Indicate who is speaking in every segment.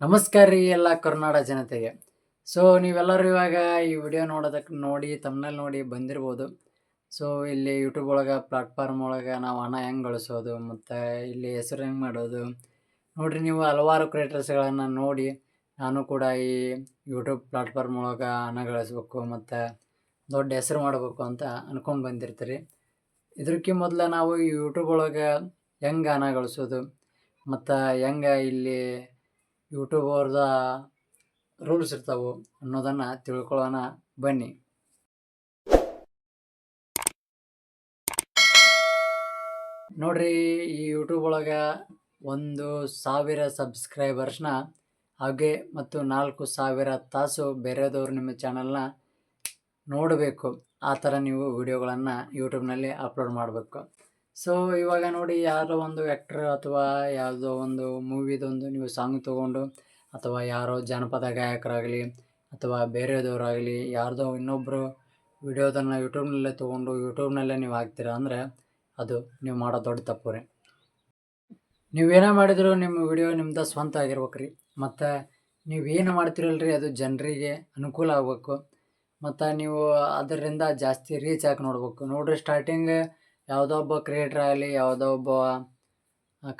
Speaker 1: ನಮಸ್ಕಾರ ರೀ ಎಲ್ಲ ಕರ್ನಾಟಕ ಜನತೆಗೆ. ಸೊ ನೀವೆಲ್ಲರೂ ಇವಾಗ ಈ ವಿಡಿಯೋ ನೋಡಿ ತಮ್ಮನಲ್ಲಿ ನೋಡಿ ಬಂದಿರ್ಬೋದು. ಸೊ ಇಲ್ಲಿ ಯೂಟ್ಯೂಬ್ ಒಳಗೆ ಪ್ಲಾಟ್ಫಾರ್ಮ್ ಒಳಗೆ ನಾವು ಹಣ ಹೆಂಗೆ ಗಳಿಸೋದು ಮತ್ತು ಇಲ್ಲಿ ಹೆಸರು ಹೆಂಗೆ ಮಾಡೋದು ನೋಡಿರಿ. ನೀವು ಹಲವಾರು ಕ್ರಿಯೇಟರ್ಸ್ಗಳನ್ನು ನೋಡಿ ನಾನು ಕೂಡ ಈ ಯೂಟ್ಯೂಬ್ ಪ್ಲಾಟ್ಫಾರ್ಮ್ ಒಳಗೆ ಹಣ ಗಳಿಸ್ಬೇಕು ಮತ್ತು ದೊಡ್ಡ ಹೆಸರು ಮಾಡಬೇಕು ಅಂತ ಅನ್ಕೊಂಡು ಬಂದಿರ್ತೀರಿ. ಇದಕ್ಕೆ ಮೊದಲು ನಾವು ಈ ಯೂಟ್ಯೂಬ್ ಒಳಗೆ ಹೆಂಗೆ ಹಣ ಗಳಿಸೋದು ಮತ್ತು ಹೆಂಗೆ ಇಲ್ಲಿ ಯೂಟ್ಯೂಬ್ ಅವ್ರದ ರೂಲ್ಸ್ ಇರ್ತಾವೆ ಅನ್ನೋದನ್ನು ತಿಳ್ಕೊಳ್ಳೋಣ ಬನ್ನಿ. ನೋಡ್ರಿ, ಈ ಯೂಟ್ಯೂಬ್ ಒಳಗೆ 1,000 ಸಬ್ಸ್ಕ್ರೈಬರ್ಸ್ನ ಹಾಗೆ ಮತ್ತು 4,000 ತಾಸು ಬೇರೆದವ್ರು ನಿಮ್ಮ ಚಾನಲ್ನ ನೋಡಬೇಕು. ಆ ಥರ ನೀವು ವಿಡಿಯೋಗಳನ್ನು ಯೂಟ್ಯೂಬ್ನಲ್ಲಿ ಅಪ್ಲೋಡ್ ಮಾಡಬೇಕು. ಸೊ ಇವಾಗ ನೋಡಿ, ಯಾರೋ ಒಂದು ಆ್ಯಕ್ಟ್ರ್ ಅಥವಾ ಯಾವುದೋ ಒಂದು ಮೂವಿದೊಂದು ನೀವು ಸಾಂಗ್ ತೊಗೊಂಡು ಅಥವಾ ಯಾರೋ ಜಾನಪದ ಗಾಯಕರಾಗಲಿ ಅಥವಾ ಬೇರೆದವರಾಗಲಿ ಯಾರ್ದೋ ಇನ್ನೊಬ್ಬರು ವಿಡಿಯೋದನ್ನು ಯೂಟ್ಯೂಬ್ನಲ್ಲೇ ತೊಗೊಂಡು ಯೂಟ್ಯೂಬ್ನಲ್ಲೇ ನೀವು ಹಾಕ್ತೀರ ಅಂದರೆ ಅದು ನೀವು ಮಾಡೋ ದೊಡ್ಡ ತಪ್ಪು ರೀ. ನೀವೇನೇ ಮಾಡಿದರೂ ನಿಮ್ಮ ವಿಡಿಯೋ ನಿಮ್ದು ಸ್ವಂತ ಆಗಿರ್ಬೇಕು ರೀ. ಮತ್ತು ನೀವೇನು ಮಾಡ್ತೀರಲ್ರಿ ಅದು ಜನರಿಗೆ ಅನುಕೂಲ ಆಗಬೇಕು ಮತ್ತು ನೀವು ಅದರಿಂದ ಜಾಸ್ತಿ ರೀಚ್ ಆಗಿ ನೋಡ್ಬೇಕು. ನೋಡಿರಿ, ಸ್ಟಾರ್ಟಿಂಗ್ ಯಾವುದೋ ಒಬ್ಬ ಕ್ರಿಯೇಟ್ರ್ ಆಗಲಿ ಯಾವುದೋ ಒಬ್ಬ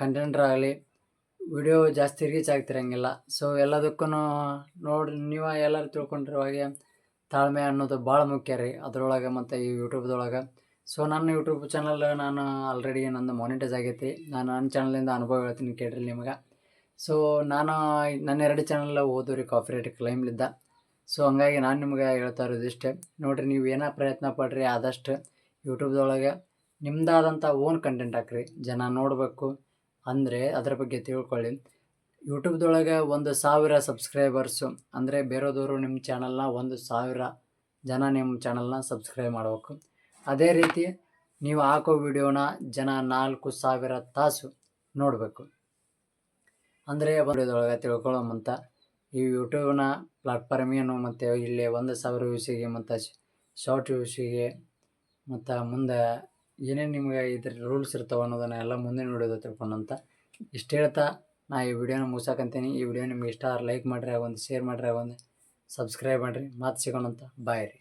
Speaker 1: ಕಂಟೆಂಟ್ರ್ ಆಗಲಿ ವಿಡಿಯೋ ಜಾಸ್ತಿ ರೀಚ್ ಆಗ್ತಿರಂಗಿಲ್ಲ. ಸೊ ಎಲ್ಲದಕ್ಕೂ ನೋಡಿ ನೀವು ಎಲ್ಲರೂ ತಿಳ್ಕೊಂಡಿರುವಾಗೆ ತಾಳ್ಮೆ ಅನ್ನೋದು ಭಾಳ ಮುಖ್ಯ ರೀ ಅದರೊಳಗೆ ಮತ್ತು ಈ ಯೂಟ್ಯೂಬ್ದೊಳಗೆ. ಸೊ ನನ್ನ ಯೂಟ್ಯೂಬ್ ಚಾನಲ್ ನಾನು ಆಲ್ರೆಡಿ ನಂದು ಮಾನಿಟೈಸ್ ಆಗೈತಿ. ನಾನು ನನ್ನ ಚಾನಲಿಂದ ಅನುಭವ ಹೇಳ್ತೀನಿ ಕೇಳ್ರಿ ನಿಮಗೆ. ಸೊ ನಾನು ನನ್ನ 2 ಚಾನಲ್ ಓದು ರೀ ಕಾಪಿರೈಟ್ ಕ್ಲೈಮ್ಲಿದ್ದ. ಸೊ ಹಂಗಾಗಿ ನಾನು ನಿಮ್ಗೆ ಹೇಳ್ತಾ ಇರೋದು ಇಷ್ಟೇ. ನೋಡಿರಿ, ನೀವು ಏನೋ ಪ್ರಯತ್ನ ಪಡ್ರಿ, ಆದಷ್ಟು ಯೂಟ್ಯೂಬ್ದೊಳಗೆ ನಿಮ್ಮದಾದಂಥ ಓನ್ ಕಂಟೆಂಟ್ ಹಾಕ್ರಿ. ಜನ ನೋಡಬೇಕು ಅಂದರೆ ಅದ್ರ ಬಗ್ಗೆ ತಿಳ್ಕೊಳ್ಳಿ. ಯೂಟ್ಯೂಬ್ದೊಳಗೆ 1,000 ಸಬ್ಸ್ಕ್ರೈಬರ್ಸು ಅಂದರೆ ಬೇರೆದವರು ನಿಮ್ಮ ಚಾನಲ್ನ 1,000 ಜನ ನಿಮ್ಮ ಚಾನಲ್ನ ಸಬ್ಸ್ಕ್ರೈಬ್ ಮಾಡಬೇಕು. ಅದೇ ರೀತಿ ನೀವು ಹಾಕೋ ವಿಡಿಯೋನ ಜನ 4,000 ತಾಸು ನೋಡಬೇಕು. ಅಂದರೆ ವಿಡಿಯೋದೊಳಗೆ ತಿಳ್ಕೊಳ್ಳೋಮಂತ ಈ ಯೂಟ್ಯೂಬ್ನ ಪ್ಲಾಟ್ಫಾರ್ಮ್ ಏನು ಮತ್ತು ಇಲ್ಲಿ 1,000 ವ್ಯೂಸಿಗೆ ಮತ್ತು ಶಾರ್ಟ್ ವ್ಯೂಸಿಗೆ ಮತ್ತು ಮುಂದೆ ಏನೇನು ನಿಮ್ಗೆ ಇದ್ರ ರೂಲ್ಸ್ ಇರ್ತಾವೆ ಅನ್ನೋದನ್ನು ಎಲ್ಲ ಮುಂದೆ ನೋಡೋದು ತಿಳ್ಕೊಂಡಂತ ಇಷ್ಟು ಹೇಳ್ತಾ ನಾ ಈ ವಿಡಿಯೋನ ಮುಗಿಸಾಕಂತೀನಿ. ಈ ವಿಡಿಯೋ ನಿಮ್ಗೆ ಇಷ್ಟ ಲೈಕ್ ಮಾಡಿರಿ, ಒಂದು ಶೇರ್ ಮಾಡಿರಿ, ಒಂದು ಸಬ್ಸ್ಕ್ರೈಬ್ ಮಾಡಿರಿ. ಮಾತು ಸಿಗೋಣಂತ. ಬಾಯ್ ರೀ.